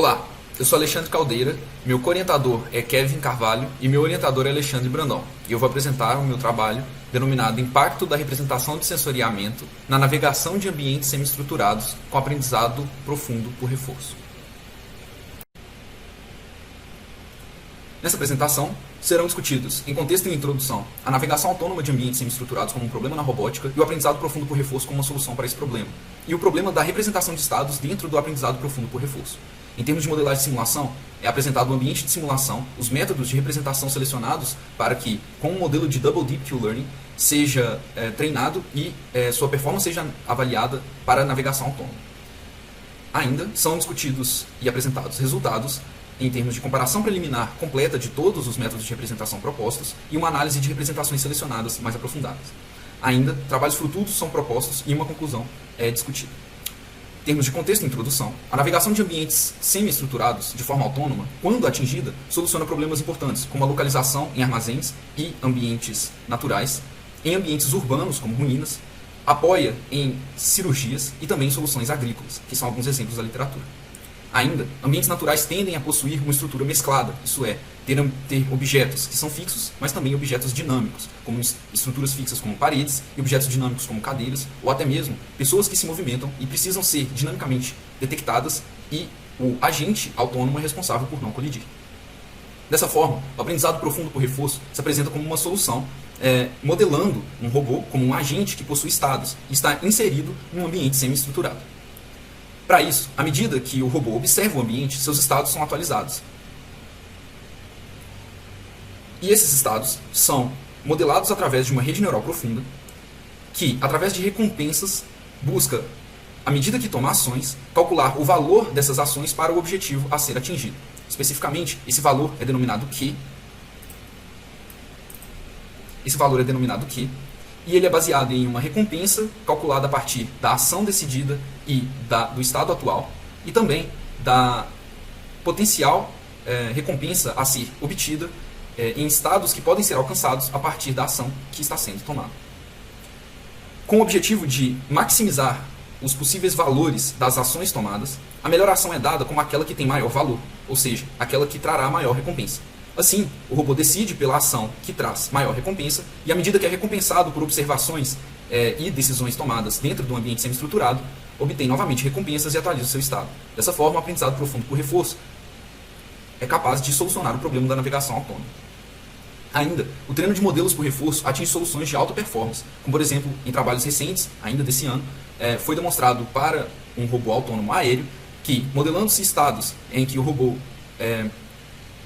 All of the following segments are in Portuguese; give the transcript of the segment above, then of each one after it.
Olá, eu sou Alexandre Caldeira, meu co-orientador é Kevin Carvalho e meu orientador é Alexandre Brandão. E eu vou apresentar o meu trabalho denominado Impacto da Representação de Sensoriamento na Navegação de Ambientes Semi-estruturados com Aprendizado Profundo por Reforço. Nessa apresentação, serão discutidos, em contexto e introdução, a navegação autônoma de ambientes semi-estruturados como um problema na robótica e o aprendizado profundo por reforço como uma solução para esse problema, e o problema da representação de estados dentro do aprendizado profundo por reforço. Em termos de modelagem de simulação, é apresentado o ambiente de simulação, os métodos de representação selecionados para que, com um modelo de Double Deep Q-Learning, seja treinado e sua performance seja avaliada para a navegação autônoma. Ainda são discutidos e apresentados resultados em termos de comparação preliminar completa de todos os métodos de representação propostos e uma análise de representações selecionadas mais aprofundadas. Ainda, trabalhos frutuosos são propostos e uma conclusão é discutida. Em termos de contexto e introdução, a navegação de ambientes semi-estruturados de forma autônoma, quando atingida, soluciona problemas importantes, como a localização em armazéns e ambientes naturais, em ambientes urbanos, como ruínas, apoia em cirurgias e também em soluções agrícolas, que são alguns exemplos da literatura. Ainda, ambientes naturais tendem a possuir uma estrutura mesclada, isso é, ter objetos que são fixos, mas também objetos dinâmicos, como estruturas fixas como paredes e objetos dinâmicos como cadeiras, ou até mesmo pessoas que se movimentam e precisam ser dinamicamente detectadas e o agente autônomo é responsável por não colidir. Dessa forma, o aprendizado profundo por reforço se apresenta como uma solução modelando um robô como um agente que possui estados e está inserido em um ambiente semi-estruturado. Para isso, à medida que o robô observa o ambiente, seus estados são atualizados. E esses estados são modelados através de uma rede neural profunda, que, através de recompensas, busca, à medida que toma ações, calcular o valor dessas ações para o objetivo a ser atingido. Especificamente, esse valor é denominado Q. E ele é baseado em uma recompensa calculada a partir da ação decidida e do estado atual, e também da potencial recompensa a ser obtida em estados que podem ser alcançados a partir da ação que está sendo tomada. Com o objetivo de maximizar os possíveis valores das ações tomadas, a melhor ação é dada como aquela que tem maior valor, ou seja, aquela que trará maior recompensa. Assim, o robô decide pela ação que traz maior recompensa, e à medida que é recompensado por observações e decisões tomadas dentro do ambiente semi-estruturado, obtém novamente recompensas e atualiza o seu estado. Dessa forma, o aprendizado profundo por reforço é capaz de solucionar o problema da navegação autônoma. Ainda, o treino de modelos por reforço atinge soluções de alta performance, como por exemplo, em trabalhos recentes, ainda desse ano, foi demonstrado para um robô autônomo aéreo que, modelando-se estados em que o robô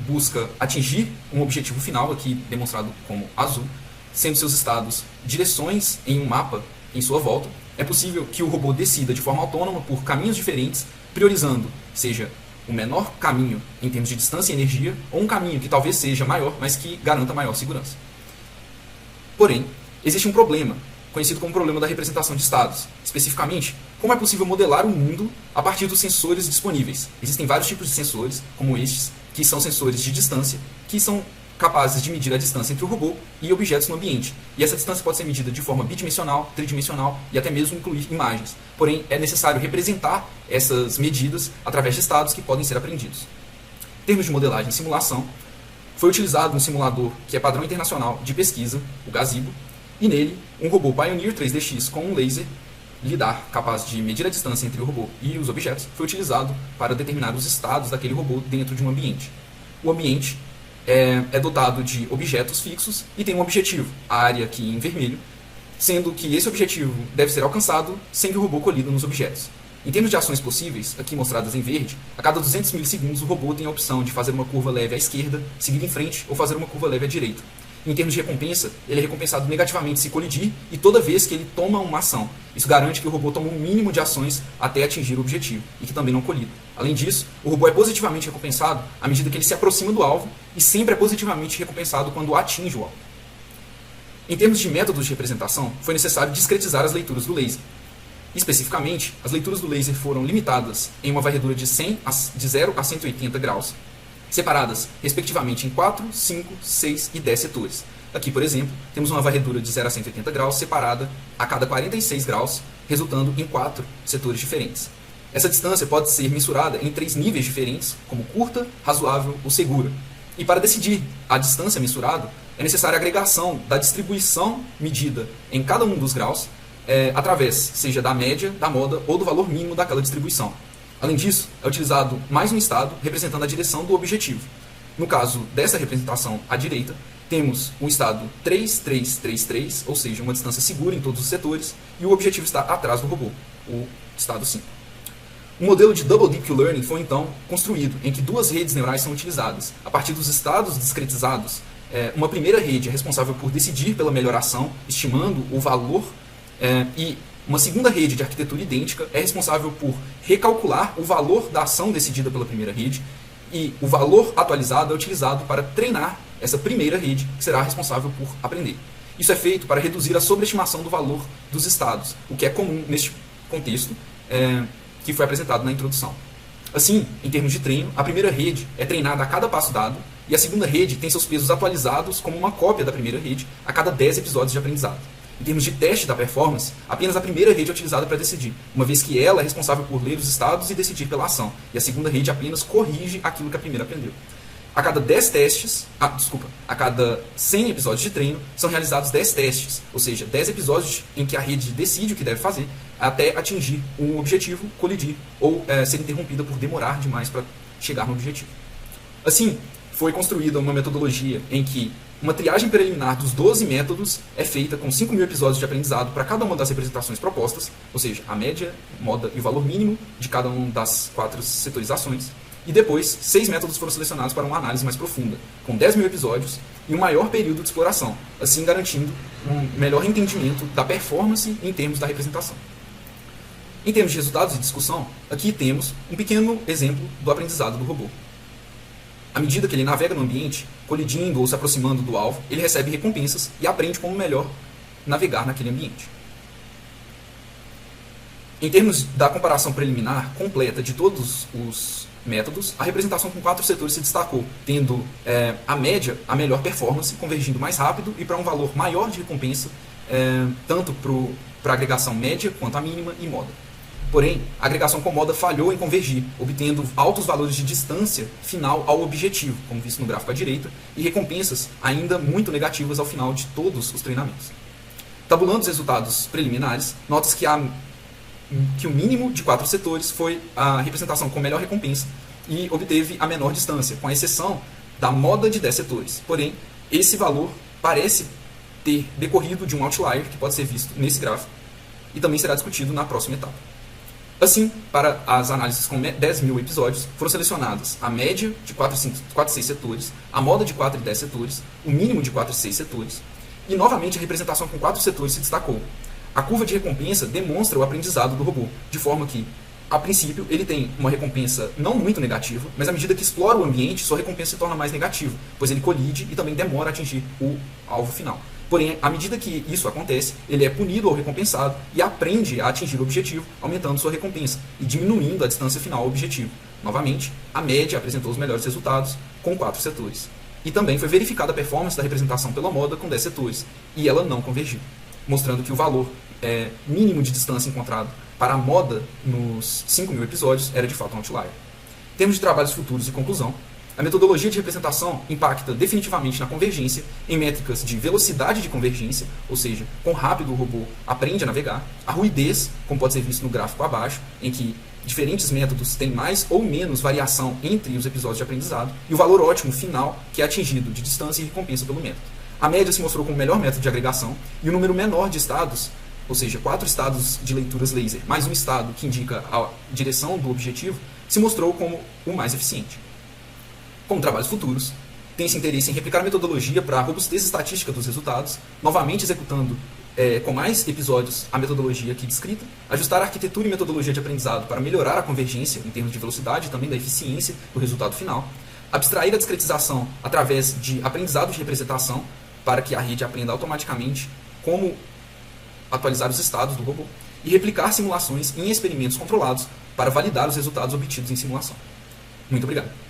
busca atingir um objetivo final, aqui demonstrado como azul, sendo seus estados direções em um mapa em sua volta, é possível que o robô decida de forma autônoma por caminhos diferentes, priorizando, seja o menor caminho em termos de distância e energia, ou um caminho que talvez seja maior, mas que garanta maior segurança. Porém, existe um problema, conhecido como problema da representação de estados. Especificamente, como é possível modelar o mundo a partir dos sensores disponíveis? Existem vários tipos de sensores, como estes, que são sensores de distância, que são capazes de medir a distância entre o robô e objetos no ambiente. E essa distância pode ser medida de forma bidimensional, tridimensional e até mesmo incluir imagens. Porém, é necessário representar essas medidas através de estados que podem ser aprendidos. Em termos de modelagem e simulação, foi utilizado um simulador que é padrão internacional de pesquisa, o Gazebo, e nele, um robô Pioneer 3DX com um laser lidar capaz de medir a distância entre o robô e os objetos foi utilizado para determinar os estados daquele robô dentro de um ambiente. O ambiente é dotado de objetos fixos e tem um objetivo, a área aqui em vermelho, sendo que esse objetivo deve ser alcançado sem que o robô colida nos objetos. Em termos de ações possíveis, aqui mostradas em verde, a cada 200 milissegundos o robô tem a opção de fazer uma curva leve à esquerda, seguir em frente ou fazer uma curva leve à direita. Em termos de recompensa, ele é recompensado negativamente se colidir e toda vez que ele toma uma ação. Isso garante que o robô toma um mínimo de ações até atingir o objetivo e que também não colida. Além disso, o robô é positivamente recompensado à medida que ele se aproxima do alvo e sempre é positivamente recompensado quando atinge o alvo. Em termos de métodos de representação, foi necessário discretizar as leituras do laser. Especificamente, as leituras do laser foram limitadas em uma varredura de 0 a 180 graus, separadas, respectivamente, em 4, 5, 6 e 10 setores. Aqui, por exemplo, temos uma varredura de 0 a 180 graus separada a cada 46 graus, resultando em 4 setores diferentes. Essa distância pode ser mensurada em 3 níveis diferentes, como curta, razoável ou segura. E para decidir a distância mensurada, é necessária a agregação da distribuição medida em cada um dos graus, através, seja da média, da moda ou do valor mínimo daquela distribuição. Além disso, é utilizado mais um estado representando a direção do objetivo. No caso dessa representação à direita, temos o estado 3333, ou seja, uma distância segura em todos os setores, e o objetivo está atrás do robô, o estado 5. Um modelo de Double Deep Q-Learning foi então construído, em que 2 redes neurais são utilizadas. A partir dos estados discretizados, uma primeira rede é responsável por decidir pela melhoração, estimando o valor, e uma segunda rede de arquitetura idêntica é responsável por recalcular o valor da ação decidida pela primeira rede, e o valor atualizado é utilizado para treinar essa primeira rede, que será responsável por aprender. Isso é feito para reduzir a sobreestimação do valor dos estados, o que é comum neste contexto, que foi apresentado na introdução. Assim, em termos de treino, a primeira rede é treinada a cada passo dado, e a segunda rede tem seus pesos atualizados como uma cópia da primeira rede a cada 10 episódios de aprendizado. Em termos de teste da performance, apenas a primeira rede é utilizada para decidir, uma vez que ela é responsável por ler os estados e decidir pela ação, e a segunda rede apenas corrige aquilo que a primeira aprendeu. A cada 10 testes, a cada 100 episódios de treino, são realizados 10 testes, ou seja, 10 episódios em que a rede decide o que deve fazer até atingir um objetivo, colidir ou ser interrompida por demorar demais para chegar no objetivo. Assim, foi construída uma metodologia em que uma triagem preliminar dos 12 métodos é feita com 5.000 episódios de aprendizado para cada uma das representações propostas, ou seja, a média, moda e o valor mínimo de cada uma das 4 setorizações. E depois, 6 métodos foram selecionados para uma análise mais profunda, com 10.000 episódios e um maior período de exploração, assim garantindo um melhor entendimento da performance em termos da representação. Em termos de resultados e discussão, aqui temos um pequeno exemplo do aprendizado do robô. À medida que ele navega no ambiente, colidindo ou se aproximando do alvo, ele recebe recompensas e aprende como melhor navegar naquele ambiente. Em termos da comparação preliminar completa de todos os métodos, a representação com 4 setores se destacou, tendo a média a melhor performance, convergindo mais rápido e para um valor maior de recompensa, tanto para a agregação média quanto a mínima e moda. Porém, a agregação com moda falhou em convergir, obtendo altos valores de distância final ao objetivo, como visto no gráfico à direita, e recompensas ainda muito negativas ao final de todos os treinamentos. Tabulando os resultados preliminares, nota-se que o mínimo de 4 setores foi a representação com melhor recompensa e obteve a menor distância, com a exceção da moda de 10 setores. Porém, esse valor parece ter decorrido de um outlier, que pode ser visto nesse gráfico, e também será discutido na próxima etapa. Assim, para as análises com 10.000 episódios, foram selecionadas a média de 4 e 6 setores, a moda de 4 e 10 setores, o mínimo de 4 e 6 setores, e novamente a representação com 4 setores se destacou. A curva de recompensa demonstra o aprendizado do robô, de forma que, a princípio, ele tem uma recompensa não muito negativa, mas à medida que explora o ambiente, sua recompensa se torna mais negativa, pois ele colide e também demora a atingir o alvo final. Porém, à medida que isso acontece, ele é punido ou recompensado e aprende a atingir o objetivo, aumentando sua recompensa e diminuindo a distância final ao objetivo. Novamente, a média apresentou os melhores resultados com 4 setores. E também foi verificada a performance da representação pela moda com 10 setores, e ela não convergiu, mostrando que o valor mínimo de distância encontrado para a moda nos 5.000 episódios era de fato um outlier. Em termos de trabalhos futuros e conclusão, a metodologia de representação impacta definitivamente na convergência em métricas de velocidade de convergência, ou seja, quão rápido o robô aprende a navegar, a ruidez, como pode ser visto no gráfico abaixo, em que diferentes métodos têm mais ou menos variação entre os episódios de aprendizado, e o valor ótimo final, que é atingido de distância e recompensa pelo método. A média se mostrou como o melhor método de agregação, e o número menor de estados, ou seja, 4 estados de leituras laser, mais um estado que indica a direção do objetivo, se mostrou como o mais eficiente. Como trabalhos futuros, tem-se interesse em replicar a metodologia para a robustez estatística dos resultados, novamente executando com mais episódios a metodologia aqui descrita, ajustar a arquitetura e metodologia de aprendizado para melhorar a convergência em termos de velocidade e também da eficiência do resultado final, abstrair a discretização através de aprendizado de representação para que a rede aprenda automaticamente como atualizar os estados do robô e replicar simulações em experimentos controlados para validar os resultados obtidos em simulação. Muito obrigado.